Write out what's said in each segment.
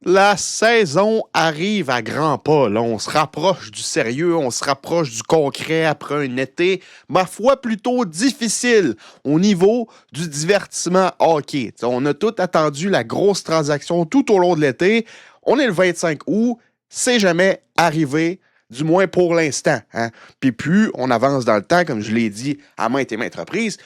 La saison arrive à grands pas. Là, on se rapproche du sérieux, on se rapproche du concret après un été, ma foi, plutôt difficile au niveau du divertissement hockey. T'sais, on a tout attendu la grosse transaction tout au long de l'été. On est le 25 août, c'est jamais arrivé, du moins pour l'instant. Hein? Puis plus on avance dans le temps, comme je l'ai dit à maintes et maintes reprises,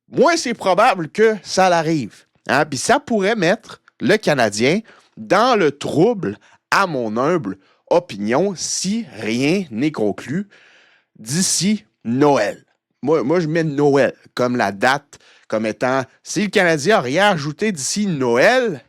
moins c'est probable que ça l'arrive. Hein? Puis ça pourrait mettre le Canadien dans le trouble, à mon humble opinion, si rien n'est conclu d'ici Noël. Moi, je mets Noël comme la date, comme étant, si le Canadien n'a rien ajouté d'ici Noël,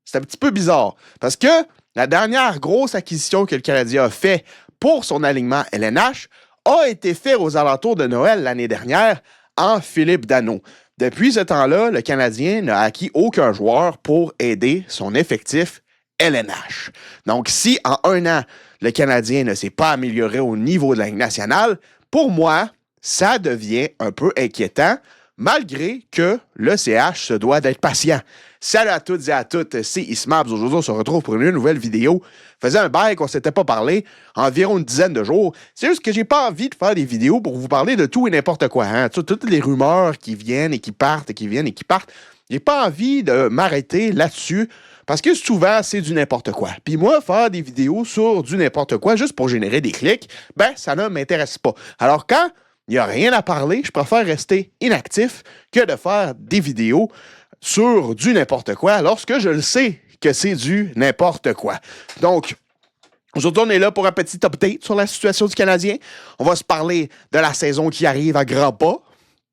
c'est un petit peu bizarre. Parce que la dernière grosse acquisition que le Canadien a fait pour son alignement LNH a été faite aux alentours de Noël l'année dernière en Philippe Danault. Depuis ce temps-là, le Canadien n'a acquis aucun joueur pour aider son effectif LNH. Donc, si en un an, le Canadien ne s'est pas amélioré au niveau de la Ligue nationale, pour moi, ça devient un peu inquiétant, malgré que le CH se doit d'être patient. Salut à toutes et à toutes, c'est Ismabs. Aujourd'hui, on se retrouve pour une nouvelle vidéo. Faisait un bail qu'on ne s'était pas parlé, environ une dizaine de jours. C'est juste que j'ai pas envie de faire des vidéos pour vous parler de tout et n'importe quoi. Hein? Toutes les rumeurs qui viennent et qui partent et qui viennent et qui partent. J'ai pas envie de m'arrêter là-dessus parce que souvent, c'est du n'importe quoi. Puis moi, faire des vidéos sur du n'importe quoi juste pour générer des clics, ben, ça ne m'intéresse pas. Alors quand il n'y a rien à parler, je préfère rester inactif que de faire des vidéos sur du n'importe quoi lorsque je le sais que c'est du n'importe quoi. Donc, aujourd'hui, on est là pour un petit update sur la situation du Canadien. On va se parler de la saison qui arrive à grands pas.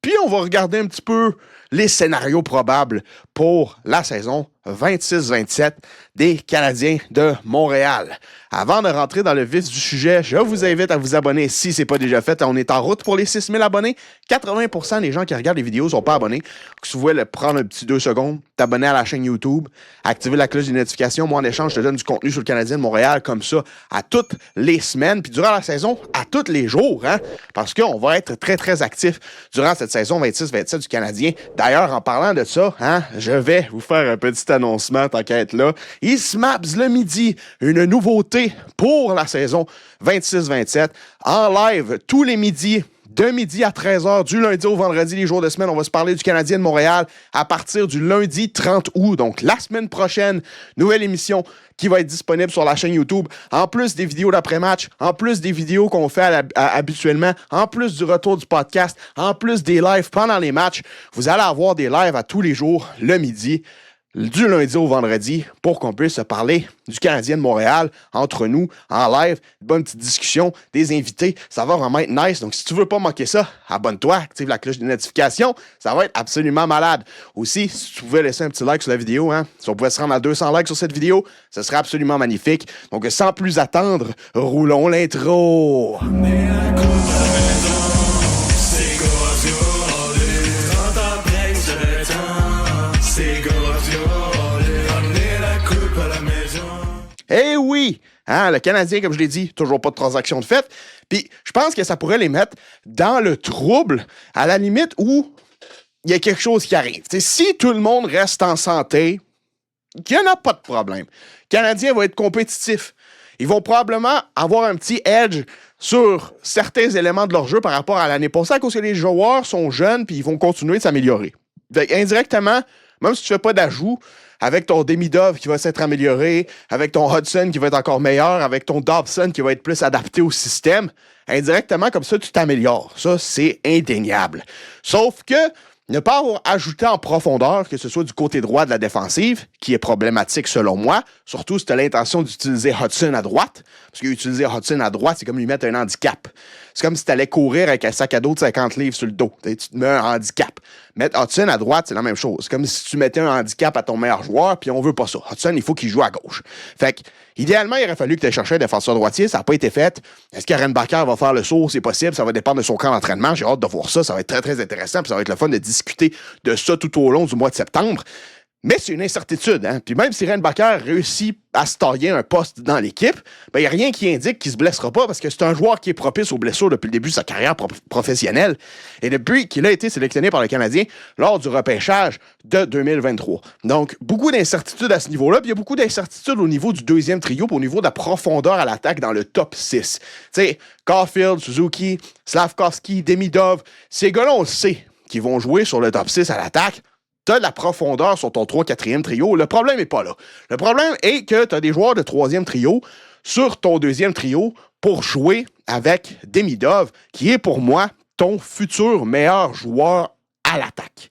Puis, on va regarder un petit peu les scénarios probables pour la saison 26-27 des Canadiens de Montréal. Avant de rentrer dans le vif du sujet, je vous invite à vous abonner si ce n'est pas déjà fait. On est en route pour les 6000 abonnés. 80% des gens qui regardent les vidéos ne sont pas abonnés. Si vous voulez prendre un petit 2 secondes, t'abonner à la chaîne YouTube, activer la cloche des notifications. Moi, en échange, je te donne du contenu sur le Canadien de Montréal comme ça à toutes les semaines. Puis durant la saison, à tous les jours. Hein? Parce qu'on va être très, très actifs durant cette saison 26-27 du Canadien. D'ailleurs, en parlant de ça, hein, je vais vous faire un petit annoncement, tant qu'à être là. Ismabs le midi, une nouveauté pour la saison 26-27. En live, tous les midis, de midi à 13h, du lundi au vendredi, les jours de semaine, on va se parler du Canadien de Montréal à partir du lundi 30 août. Donc, la semaine prochaine, nouvelle émission qui va être disponible sur la chaîne YouTube. En plus des vidéos d'après-match, en plus des vidéos qu'on fait habituellement, en plus du retour du podcast, en plus des lives pendant les matchs, vous allez avoir des lives à tous les jours, le midi, du lundi au vendredi, pour qu'on puisse se parler du Canadien de Montréal entre nous, en live, une bonne petite discussion, des invités, ça va vraiment être nice. Donc, si tu veux pas manquer ça, abonne-toi, active la cloche des notifications, ça va être absolument malade. Aussi, si tu pouvais laisser un petit like sur la vidéo, hein, si on pouvait se rendre à 200 likes sur cette vidéo, ce serait absolument magnifique. Donc, sans plus attendre, roulons l'intro. Eh oui! Hein, le Canadien, comme je l'ai dit, toujours pas de transaction de fait. Puis je pense que ça pourrait les mettre dans le trouble, à la limite où il y a quelque chose qui arrive. T'sais, si tout le monde reste en santé, il n'y en a pas de problème. Le Canadien va être compétitif. Ils vont probablement avoir un petit edge sur certains éléments de leur jeu par rapport à l'année passée, à cause que les joueurs sont jeunes puis ils vont continuer de s'améliorer. Indirectement, même si tu ne fais pas d'ajout, avec ton Demidov qui va s'être amélioré, avec ton Hudson qui va être encore meilleur, avec ton Dobson qui va être plus adapté au système, indirectement, comme ça, tu t'améliores. Ça, c'est indéniable. Sauf que ne pas avoir ajouté en profondeur, que ce soit du côté droit de la défensive, qui est problématique selon moi, surtout si tu as l'intention d'utiliser Hudson à droite, parce qu'utiliser Hudson à droite, c'est comme lui mettre un handicap. C'est comme si tu allais courir avec un sac à dos de 50 livres sur le dos. Tu te mets un handicap. Mettre Hudson à droite, c'est la même chose. C'est comme si tu mettais un handicap à ton meilleur joueur, puis on veut pas ça. Hudson, il faut qu'il joue à gauche. Fait que, idéalement, il aurait fallu que tu aies cherché un défenseur droitier. Ça n'a pas été fait. Est-ce qu'Arenbacher va faire le saut? C'est possible. Ça va dépendre de son camp d'entraînement. J'ai hâte de voir ça. Ça va être très, très intéressant. Puis ça va être le fun de discuter de ça tout au long du mois de septembre. Mais c'est une incertitude. Hein? Puis même si Reinbacher réussit à se tailler un poste dans l'équipe, il n'y a rien qui indique qu'il ne se blessera pas parce que c'est un joueur qui est propice aux blessures depuis le début de sa carrière professionnelle et depuis qu'il a été sélectionné par le Canadien lors du repêchage de 2023. Donc, beaucoup d'incertitudes à ce niveau-là. Puis il y a beaucoup d'incertitudes au niveau du deuxième trio puis au niveau de la profondeur à l'attaque dans le top 6. Tu sais, Caulfield, Suzuki, Slavkovski, Demidov, ces gars-là, on le sait, qui vont jouer sur le top 6 à l'attaque. Tu as de la profondeur sur ton 3-4e trio. Le problème n'est pas là. Le problème est que tu as des joueurs de 3e trio sur ton 2e trio pour jouer avec Demidov, qui est pour moi ton futur meilleur joueur à l'attaque.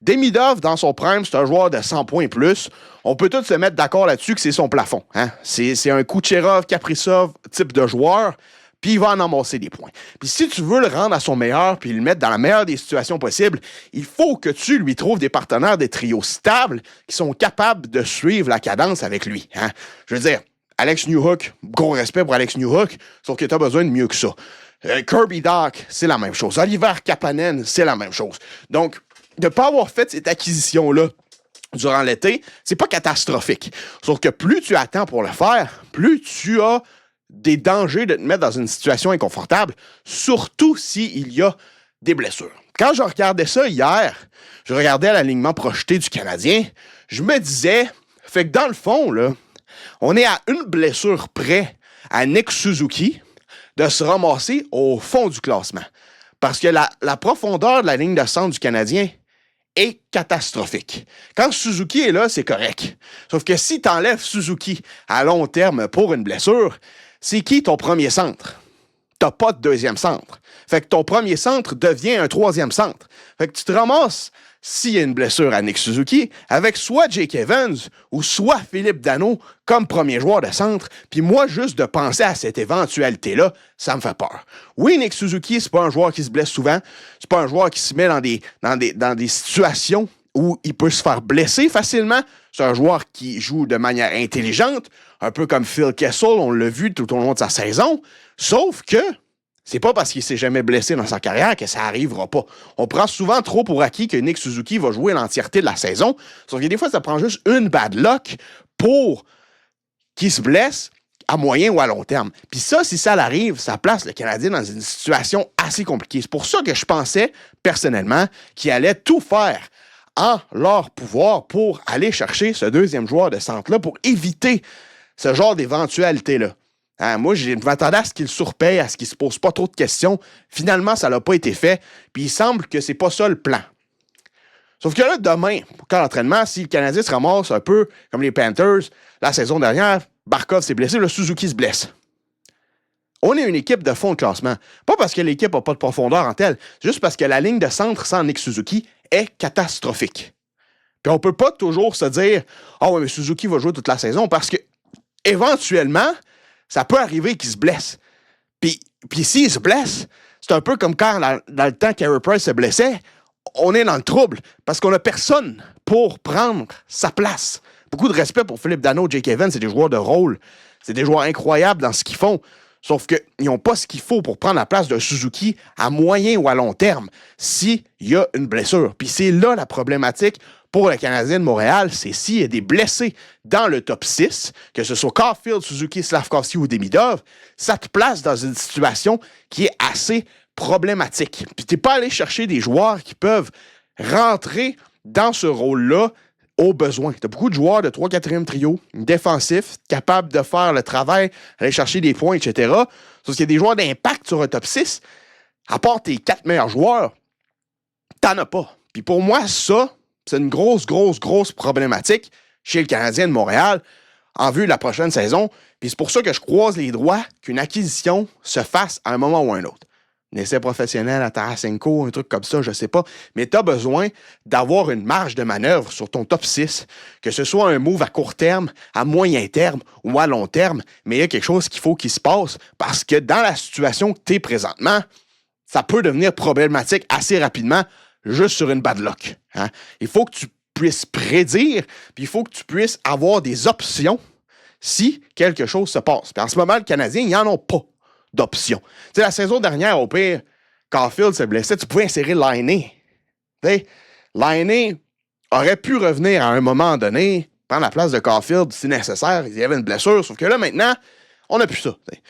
Demidov, dans son prime, c'est un joueur de 100 points et plus. On peut tous se mettre d'accord là-dessus que c'est son plafond. Hein? C'est un Kucherov, Kaprizov type de joueur. Puis il va en amasser des points. Puis si tu veux le rendre à son meilleur, puis le mettre dans la meilleure des situations possibles, il faut que tu lui trouves des partenaires, des trios stables, qui sont capables de suivre la cadence avec lui. Hein? Je veux dire, Alex Newhook, gros respect pour Alex Newhook, sauf que tu as besoin de mieux que ça. Kirby Dach, c'est la même chose. Oliver Kapanen, c'est la même chose. Donc, de ne pas avoir fait cette acquisition-là durant l'été, c'est pas catastrophique. Sauf que plus tu attends pour le faire, plus tu as des dangers de te mettre dans une situation inconfortable, surtout s'il y a des blessures. Quand je regardais ça hier, je regardais l'alignement projeté du Canadien, je me disais, fait que dans le fond, là, on est à une blessure près à Nick Suzuki de se ramasser au fond du classement. Parce que la profondeur de la ligne de centre du Canadien est catastrophique. Quand Suzuki est là, c'est correct. Sauf que si tu enlèves Suzuki à long terme pour une blessure, c'est qui ton premier centre? T'as pas de deuxième centre. Fait que ton premier centre devient un troisième centre. Fait que tu te ramasses, s'il y a une blessure à Nick Suzuki, avec soit Jake Evans ou soit Philippe Danault comme premier joueur de centre. Puis moi, juste de penser à cette éventualité-là, ça me fait peur. Oui, Nick Suzuki, c'est pas un joueur qui se blesse souvent. C'est pas un joueur qui se met dans des situations où il peut se faire blesser facilement. C'est un joueur qui joue de manière intelligente, un peu comme Phil Kessel, on l'a vu tout au long de sa saison. Sauf que c'est pas parce qu'il s'est jamais blessé dans sa carrière que ça arrivera pas. On prend souvent trop pour acquis que Nick Suzuki va jouer l'entièreté de la saison. Sauf que des fois, ça prend juste une bad luck pour qu'il se blesse à moyen ou à long terme. Puis ça, si ça l'arrive, ça place le Canadien dans une situation assez compliquée. C'est pour ça que je pensais, personnellement, qu'il allait tout faire en leur pouvoir pour aller chercher ce deuxième joueur de centre-là pour éviter ce genre d'éventualité-là. Hein, moi, je m'attendais à ce qu'il surpaye, à ce qu'il ne se pose pas trop de questions. Finalement, ça n'a pas été fait. Puis il semble que c'est pas ça le plan. Sauf que là, demain, pour camp d'entraînement, si le Canadien se ramasse un peu comme les Panthers, la saison dernière, Barkov s'est blessé, le Suzuki se blesse. On est une équipe de fond de classement. Pas parce que l'équipe n'a pas de profondeur en telle, juste parce que la ligne de centre sans Nick Suzuki est catastrophique. Puis on peut pas toujours se dire « Ah ouais, mais Suzuki va jouer toute la saison » parce que éventuellement, ça peut arriver qu'il se blesse. Puis s'il se blesse, c'est un peu comme quand, dans le temps qu'Harry Price se blessait, on est dans le trouble parce qu'on n'a personne pour prendre sa place. Beaucoup de respect pour Philippe Danault, Jake Evans, c'est des joueurs de rôle. C'est des joueurs incroyables dans ce qu'ils font. Sauf qu'ils n'ont pas ce qu'il faut pour prendre la place de Suzuki à moyen ou à long terme s'il y a une blessure. Puis c'est là la problématique pour le Canadien de Montréal, c'est s'il y a des blessés dans le top 6, que ce soit Caulfield, Suzuki, Slavkovski ou Demidov, ça te place dans une situation qui est assez problématique. Puis t'es pas allé chercher des joueurs qui peuvent rentrer dans ce rôle-là au besoin. Tu as beaucoup de joueurs de 3-4e trio, défensifs, capables de faire le travail, aller chercher des points, etc. Sauf qu'il y a des joueurs d'impact sur un top 6. À part tes 4 meilleurs joueurs, t'en as pas. Puis pour moi, ça, c'est une grosse problématique chez le Canadien de Montréal en vue de la prochaine saison. Puis c'est pour ça que je croise les doigts qu'une acquisition se fasse à un moment ou à un autre. Un essai professionnel à Tarasenko, un truc comme ça, je sais pas. Mais tu as besoin d'avoir une marge de manœuvre sur ton top 6, que ce soit un move à court terme, à moyen terme ou à long terme, mais il y a quelque chose qu'il faut qu'il se passe parce que dans la situation que tu es présentement, ça peut devenir problématique assez rapidement juste sur une bad luck. Hein? Il faut que tu puisses prédire, puis il faut que tu puisses avoir des options si quelque chose se passe. Puis en ce moment, le Canadien, ils n'en ont pas d'options. Tu sais, la saison dernière, au pire, Caulfield se blessait, tu pouvais insérer Laine. Tu sais, Laine, aurait pu revenir à un moment donné, prendre la place de Caulfield si nécessaire. Il y avait une blessure, sauf que là, maintenant, on n'a plus ça. T'sais.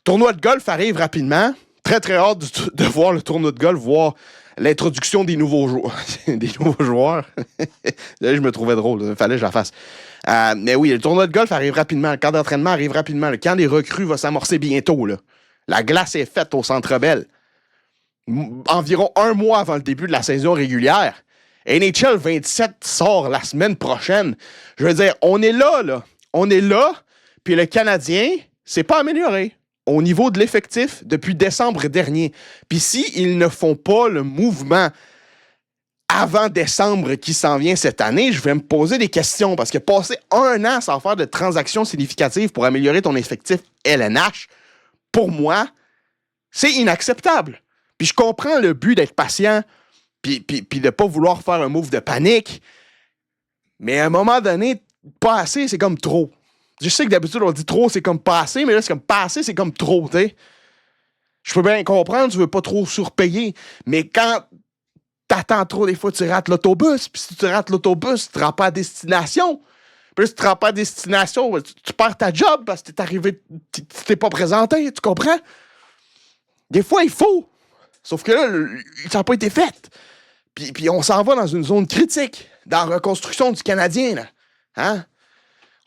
Tournoi de golf arrive rapidement. Très, très hâte de voir le tournoi de golf, voir l'introduction des nouveaux joueurs. Des nouveaux joueurs. Là, je me trouvais drôle. Il fallait que je la fasse. Mais oui, le tournoi de golf arrive rapidement. Le camp d'entraînement arrive rapidement. Le camp des recrues va s'amorcer bientôt. Là. La glace est faite au Centre Bell. Environ un mois avant le début de la saison régulière. NHL 27 sort la semaine prochaine. Je veux dire, on est là. On est là, puis le Canadien s'est pas amélioré au niveau de l'effectif depuis décembre dernier. Puis s'ils ne font pas le mouvement avant décembre qui s'en vient cette année, je vais me poser des questions. Parce que passer un an sans faire de transactions significatives pour améliorer ton effectif LNH, pour moi, c'est inacceptable. Puis je comprends le but d'être patient, puis de ne pas vouloir faire un move de panique. Mais à un moment donné, pas assez, c'est comme trop. Je sais que d'habitude, on dit trop, c'est comme pas assez, mais là, c'est comme pas assez, c'est comme trop, tu sais. Je peux bien comprendre, tu veux pas trop surpayer, mais quand t'attends trop, des fois, tu rates l'autobus, puis si tu rates l'autobus, tu te rends pas à destination. Puis là, si tu te rends pas à destination, tu perds ta job parce que t'es arrivé, tu t'es pas présenté, tu comprends? Des fois, il faut. Sauf que là, ça n'a pas été fait. Puis on s'en va dans une zone critique, dans la reconstruction du Canadien, là. Hein?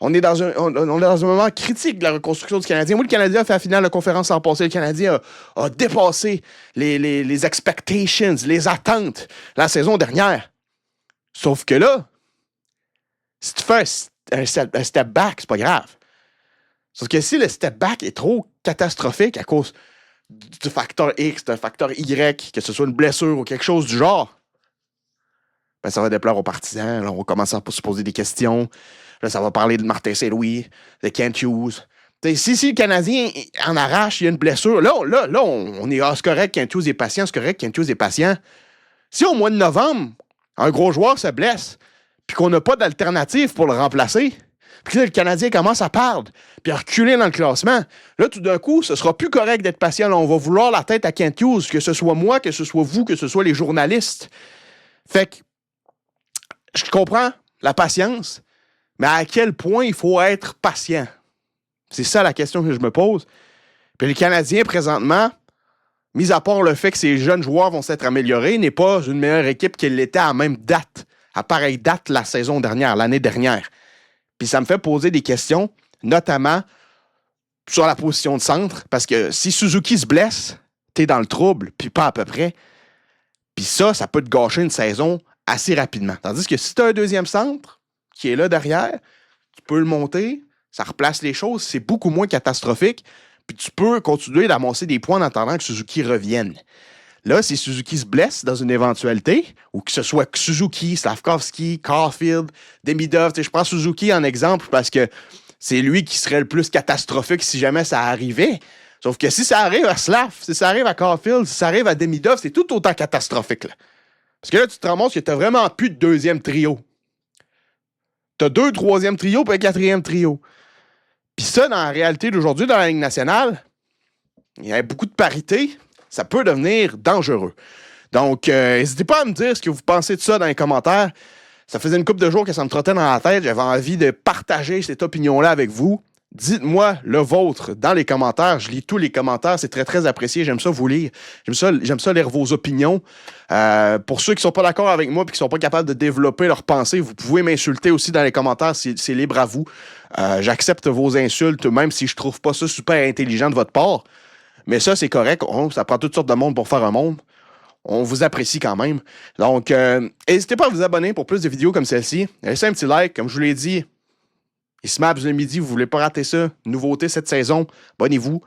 On est dans un moment critique de la reconstruction du Canadien. Oui, le Canadien a fait la finale de la conférence l'an passé. Le Canadien a dépassé les expectations, les attentes la saison dernière. Sauf que là, si tu fais un step back, c'est pas grave. Sauf que si le step back est trop catastrophique à cause du facteur X, du facteur Y, que ce soit une blessure ou quelque chose du genre, ben ça va déplaire aux partisans. Là, on va commencer à se poser des questions. Là, ça va parler de Martin Saint-Louis, de Kent Hughes. Si le Canadien en arrache, il y a une blessure, là on est c'est correct, Kent Hughes est patient, c'est correct, Kent Hughes est patient. Si au mois de novembre, un gros joueur se blesse, puis qu'on n'a pas d'alternative pour le remplacer, puis que le Canadien commence à perdre, puis à reculer dans le classement, là, tout d'un coup, ce sera plus correct d'être patient. Là, on va vouloir la tête à Kent Hughes, que ce soit moi, que ce soit vous, que ce soit les journalistes. Fait que, je comprends la patience, mais à quel point il faut être patient? C'est ça la question que je me pose. Puis le Canadien, présentement, mis à part le fait que ces jeunes joueurs vont s'être améliorés, n'est pas une meilleure équipe qu'il l'était à même date, à pareille date la saison dernière, l'année dernière. Puis ça me fait poser des questions, notamment sur la position de centre, parce que si Suzuki se blesse, t'es dans le trouble, puis pas à peu près. Puis ça peut te gâcher une saison assez rapidement. Tandis que si t'as un deuxième centre qui est là derrière, tu peux le monter, ça replace les choses, c'est beaucoup moins catastrophique, puis tu peux continuer d'amasser des points en attendant que Suzuki revienne. Là, si Suzuki se blesse dans une éventualité, ou que ce soit Suzuki, Slafkovsky, Caulfield, Demidov, je prends Suzuki en exemple parce que c'est lui qui serait le plus catastrophique si jamais ça arrivait. Sauf que si ça arrive à Slav, si ça arrive à Caulfield, si ça arrive à Demidov, c'est tout autant catastrophique. Là. Parce que là, tu te ramasses que t'as vraiment plus de deuxième trio. T'as 2 troisième trio puis un 4e trio. Puis ça, dans la réalité d'aujourd'hui, dans la Ligue nationale, il y a beaucoup de parité. Ça peut devenir dangereux. Donc, n'hésitez pas à me dire ce que vous pensez de ça dans les commentaires. Ça faisait une couple de jours que ça me trottait dans la tête. J'avais envie de partager cette opinion-là avec vous. Dites-moi le vôtre dans les commentaires. Je lis tous les commentaires. C'est très, très apprécié. J'aime ça vous lire. J'aime ça lire vos opinions. Pour ceux qui ne sont pas d'accord avec moi et qui ne sont pas capables de développer leurs pensées, vous pouvez m'insulter aussi dans les commentaires. C'est libre à vous. J'accepte vos insultes, même si je trouve pas ça super intelligent de votre part. Mais ça, c'est correct. Ça prend toutes sortes de monde pour faire un monde. On vous apprécie quand même. Donc, n'hésitez pas à vous abonner pour plus de vidéos comme celle-ci. Laissez un petit like. Comme je vous l'ai dit, Ismaps le midi, vous ne voulez pas rater ça. Nouveauté cette saison. Abonnez-vous.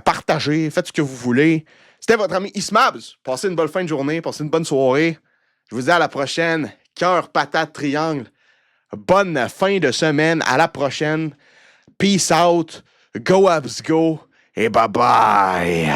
Partagez. Faites ce que vous voulez. C'était votre ami Ismaps. Passez une bonne fin de journée. Passez une bonne soirée. Je vous dis à la prochaine. Cœur, patate, triangle. Bonne fin de semaine. À la prochaine. Peace out. Go Abs Go. Et bye bye.